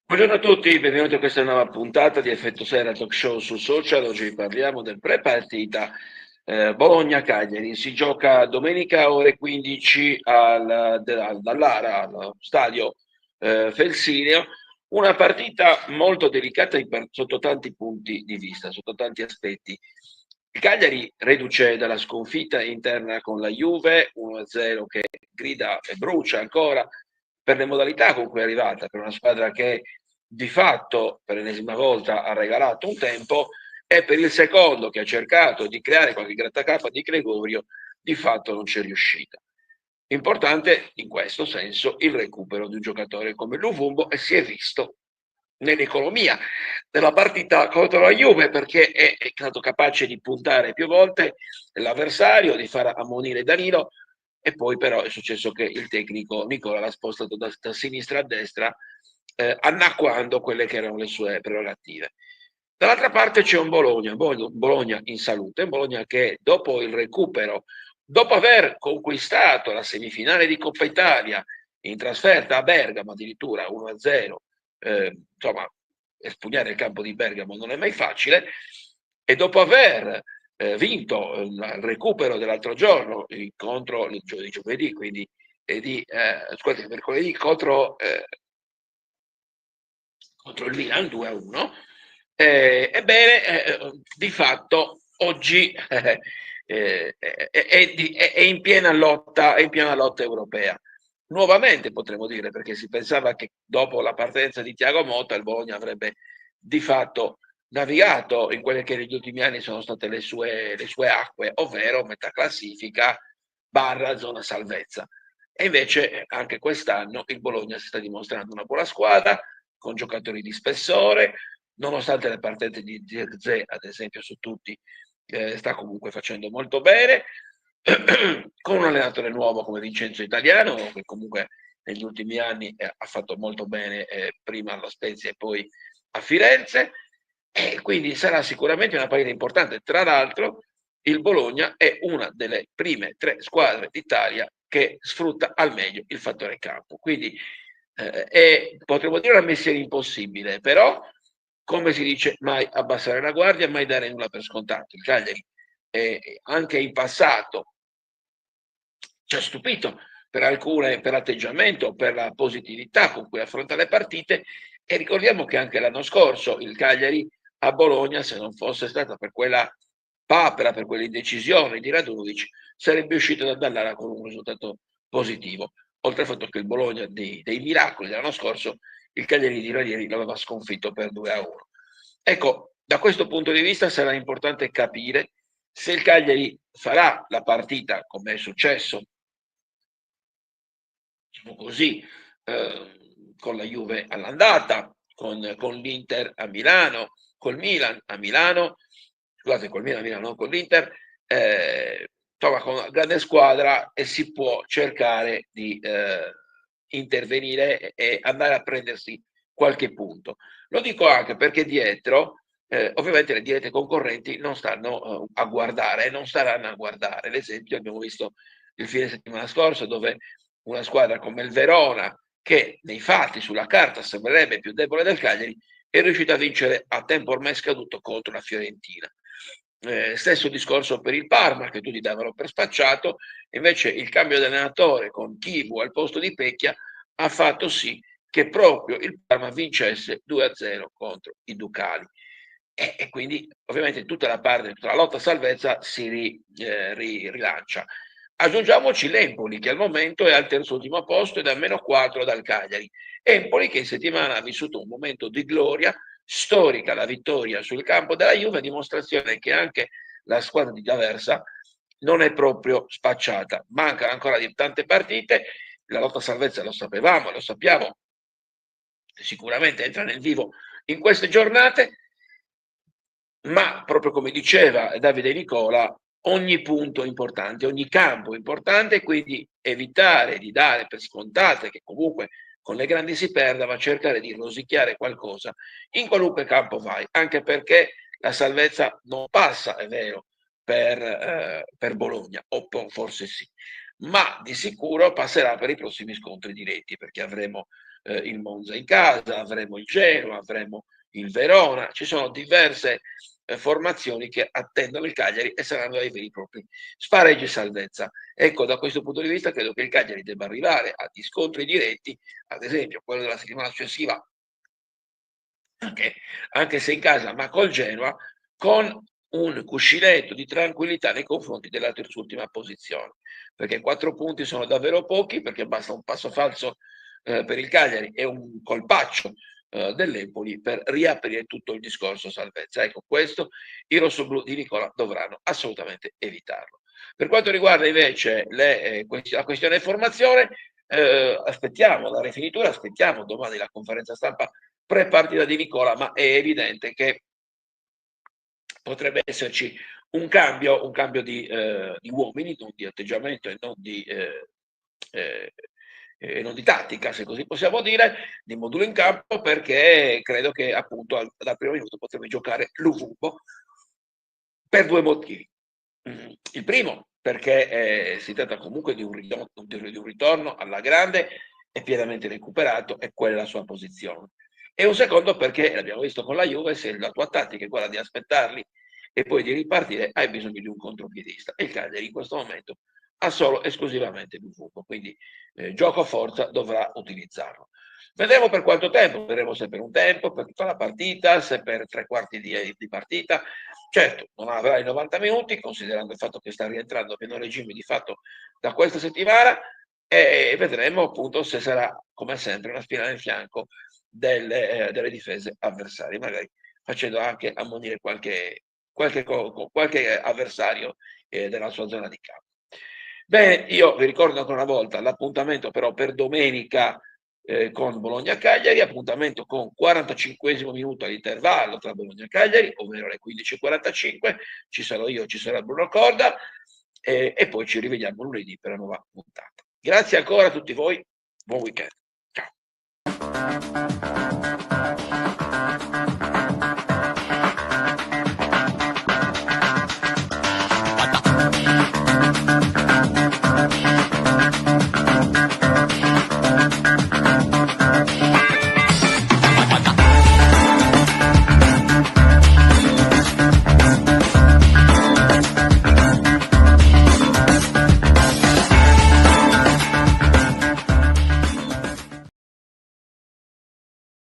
Buongiorno a tutti, benvenuti a questa nuova puntata di Effetto Sera Talk Show su Social. Oggi parliamo del pre-partita Bologna-Cagliari. Si gioca domenica ore 15 dall'Ara, allo stadio Felsineo. Una partita molto delicata sotto tanti punti di vista, sotto tanti aspetti. Il Cagliari, reduce dalla sconfitta interna con la Juve, 1-0 che grida e brucia ancora per le modalità con cui è arrivata, per una squadra che di fatto per l'ennesima volta ha regalato un tempo, e per il secondo che ha cercato di creare qualche grattacapo di Gregorio, di fatto non c'è riuscita. Importante in questo senso il recupero di un giocatore come Luvumbo, e si è visto nell'economia della partita contro la Juve, perché è stato capace di puntare più volte l'avversario, di far ammonire Danilo, e poi però è successo che il tecnico Nicola l'ha spostato da sinistra a destra, annacquando quelle che erano le sue prerogative. Dall'altra parte c'è un Bologna in salute, un Bologna che dopo il recupero, dopo aver conquistato la semifinale di Coppa Italia in trasferta a Bergamo, addirittura 1-0, insomma, espugnare il campo di Bergamo non è mai facile, e dopo aver vinto il recupero dell'altro giorno contro il giovedì, quindi scusate, mercoledì contro il Milan 2-1, ebbene, di fatto oggi è in piena lotta europea. Nuovamente potremmo dire, perché si pensava che dopo la partenza di Thiago Motta il Bologna avrebbe di fatto navigato in quelle che negli ultimi anni sono state le sue acque, ovvero metà classifica barra zona salvezza. E invece anche quest'anno il Bologna si sta dimostrando una buona squadra, con giocatori di spessore, nonostante le partite di Zirkzee, ad esempio, su tutti, sta comunque facendo molto bene, con un allenatore nuovo come Vincenzo Italiano, che comunque negli ultimi anni ha fatto molto bene, prima allo Spezia e poi a Firenze, e quindi sarà sicuramente una partita importante. Tra l'altro il Bologna è una delle prime 3 squadre d'Italia che sfrutta al meglio il fattore campo, quindi potremmo dire una missione impossibile, però come si dice, mai abbassare la guardia, mai dare nulla per scontato. Il Cagliari anche in passato ci ha stupito per atteggiamento, per la positività con cui affronta le partite, e ricordiamo che anche l'anno scorso il Cagliari a Bologna, se non fosse stata per quella papera, per quell'indecisione di Radunovic, sarebbe uscito dall'Ara con un risultato positivo, oltre al fatto che il Bologna dei miracoli dell'anno scorso, il Cagliari di Ranieri l'aveva sconfitto per 2-1. Ecco, da questo punto di vista sarà importante capire se il Cagliari farà la partita come è successo, diciamo così, con la Juve all'andata, con l'Inter a Milano, col Milan a Milano, scusate, col Milan a Milano, non con l'Inter, insomma con una grande squadra, e si può cercare di intervenire e andare a prendersi qualche punto. Lo dico anche perché dietro, ovviamente le dirette concorrenti non stanno a guardare, non staranno a guardare. L'esempio abbiamo visto il fine settimana scorso, dove una squadra come il Verona, che nei fatti sulla carta sembrerebbe più debole del Cagliari, è riuscita a vincere a tempo ormai scaduto contro la Fiorentina. Stesso discorso per il Parma, che tutti davano per spacciato, invece il cambio di allenatore con Chivu al posto di Pecchia ha fatto sì che proprio il Parma vincesse 2-0 contro i Ducali. E quindi ovviamente tutta la lotta a salvezza si rilancia. Aggiungiamoci l'Empoli, che al momento è al terzultimo posto ed è a -4 dal Cagliari. Empoli che in settimana ha vissuto un momento di gloria storica, la vittoria sul campo della Juve, dimostrazione che anche la squadra di D'Aversa non è proprio spacciata. Mancano ancora di tante partite, la lotta a salvezza lo sapevamo, lo sappiamo, sicuramente entra nel vivo in queste giornate, ma proprio come diceva Davide Nicola, ogni punto è importante, ogni campo è importante, quindi evitare di dare per scontate che comunque con le grandi si perda, ma cercare di rosicchiare qualcosa in qualunque campo vai, anche perché la salvezza non passa, è vero, per Bologna, o forse sì, ma di sicuro passerà per i prossimi scontri diretti, perché avremo il Monza in casa, avremo il Genoa, avremo il Verona, ci sono diverse formazioni che attendono il Cagliari e saranno ai veri e propri spareggi salvezza. Ecco, da questo punto di vista credo che il Cagliari debba arrivare agli scontri diretti, ad esempio quello della settimana successiva, anche se in casa, ma col Genoa, con un cuscinetto di tranquillità nei confronti della terzultima posizione, perché 4 punti sono davvero pochi, perché basta un passo falso per il Cagliari e un colpaccio dell'Empoli per riaprire tutto il discorso salvezza. Ecco, questo i rossoblù di Nicola dovranno assolutamente evitarlo. Per quanto riguarda invece la questione formazione, aspettiamo la rifinitura, aspettiamo domani la conferenza stampa pre-partita di Nicola, ma è evidente che potrebbe esserci un cambio di uomini, non di atteggiamento e non di tattica, se così possiamo dire, di modulo in campo, perché credo che appunto dal primo minuto potrebbe giocare Luvumbo per 2 motivi. Il primo, perché si tratta comunque di un ritorno alla grande e pienamente recuperato, e quella è la sua posizione. E un secondo perché, l'abbiamo visto con la Juve, se la tua tattica è quella di aspettarli e poi di ripartire, hai bisogno di un contropiedista. E il Cagliari in questo momento ha solo esclusivamente Buffon, quindi gioco forza dovrà utilizzarlo. Vedremo per quanto tempo, vedremo se per un tempo, per tutta la partita, se per 3 quarti di partita. Certo, non avrà i 90 minuti, considerando il fatto che sta rientrando a pieno regime di fatto da questa settimana, e vedremo appunto se sarà, come sempre, una spina nel fianco delle difese avversarie, magari facendo anche ammonire qualche avversario della sua zona di campo. Bene, io vi ricordo ancora una volta l'appuntamento però per domenica con Bologna-Cagliari, appuntamento con 45esimo minuto all'intervallo tra Bologna-Cagliari, ovvero alle 15:45, ci sarò io, ci sarà Bruno Corda e poi ci rivediamo lunedì per la nuova puntata. Grazie ancora a tutti voi, buon weekend. Ciao.